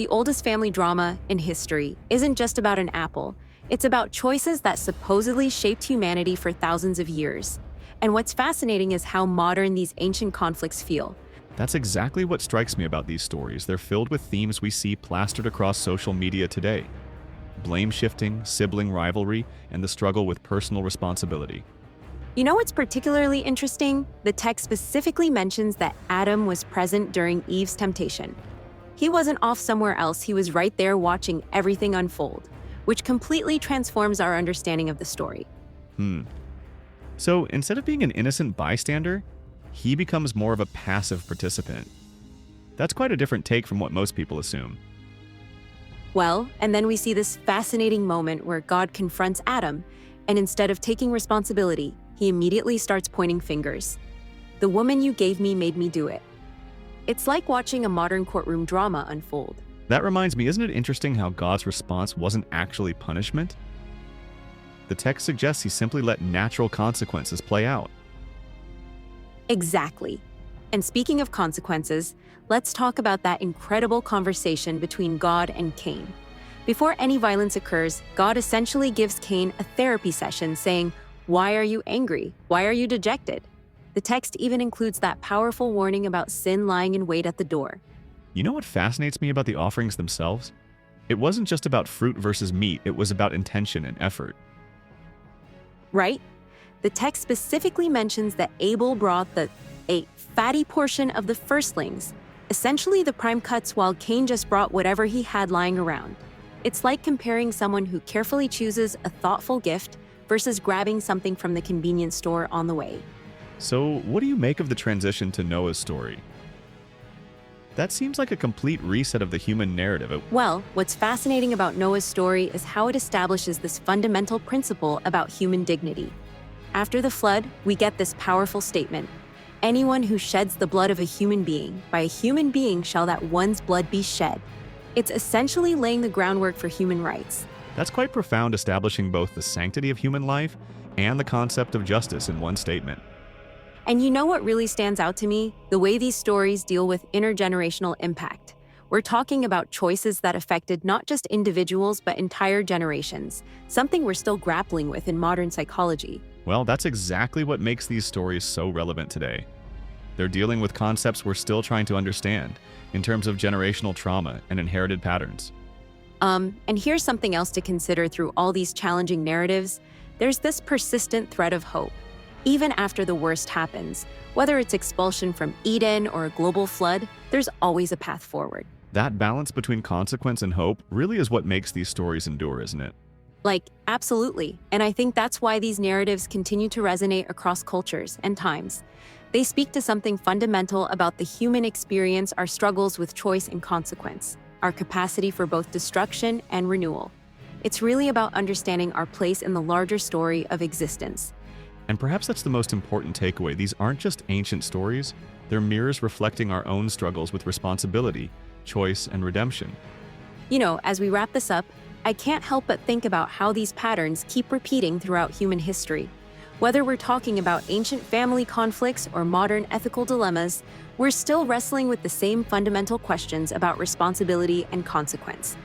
the oldest family drama in history isn't just about an apple. It's about choices that supposedly shaped humanity for thousands of years. And what's fascinating is how modern these ancient conflicts feel. That's exactly what strikes me about these stories. They're filled with themes we see plastered across social media today. Blame shifting, sibling rivalry, and the struggle with personal responsibility. You know what's particularly interesting? The text specifically mentions that Adam was present during Eve's temptation. He wasn't off somewhere else, he was right there watching everything unfold, which completely transforms our understanding of the story. So instead of being an innocent bystander, he becomes more of a passive participant. That's quite a different take from what most people assume. Well, and then we see this fascinating moment where God confronts Adam, and instead of taking responsibility, he immediately starts pointing fingers. The woman you gave me made me do it. It's like watching a modern courtroom drama unfold. That reminds me, isn't it interesting how God's response wasn't actually punishment? The text suggests he simply let natural consequences play out. Exactly. And speaking of consequences, let's talk about that incredible conversation between God and Cain. Before any violence occurs, God essentially gives Cain a therapy session saying, "Why are you angry? Why are you dejected?" The text even includes that powerful warning about sin lying in wait at the door. You know what fascinates me about the offerings themselves? It wasn't just about fruit versus meat, it was about intention and effort. Right? The text specifically mentions that Abel brought a fatty portion of the firstlings, essentially the prime cuts, while Cain just brought whatever he had lying around. It's like comparing someone who carefully chooses a thoughtful gift versus grabbing something from the convenience store on the way. So, what do you make of the transition to Noah's story? That seems like a complete reset of the human narrative. Well, what's fascinating about Noah's story is how it establishes this fundamental principle about human dignity. After the flood, we get this powerful statement: "Anyone who sheds the blood of a human being, by a human being shall that one's blood be shed." It's essentially laying the groundwork for human rights. That's quite profound, establishing both the sanctity of human life and the concept of justice in one statement. And you know what really stands out to me? The way these stories deal with intergenerational impact. We're talking about choices that affected not just individuals, but entire generations, something we're still grappling with in modern psychology. Well, that's exactly what makes these stories so relevant today. They're dealing with concepts we're still trying to understand in terms of generational trauma and inherited patterns. And here's something else to consider through all these challenging narratives. There's this persistent thread of hope. Even after the worst happens, whether it's expulsion from Eden or a global flood, there's always a path forward. That balance between consequence and hope really is what makes these stories endure, isn't it? Absolutely. And I think that's why these narratives continue to resonate across cultures and times. They speak to something fundamental about the human experience, our struggles with choice and consequence, our capacity for both destruction and renewal. It's really about understanding our place in the larger story of existence. And perhaps that's the most important takeaway. These aren't just ancient stories, they're mirrors reflecting our own struggles with responsibility, choice, and redemption. You know, as we wrap this up, I can't help but think about how these patterns keep repeating throughout human history. Whether we're talking about ancient family conflicts or modern ethical dilemmas, we're still wrestling with the same fundamental questions about responsibility and consequence.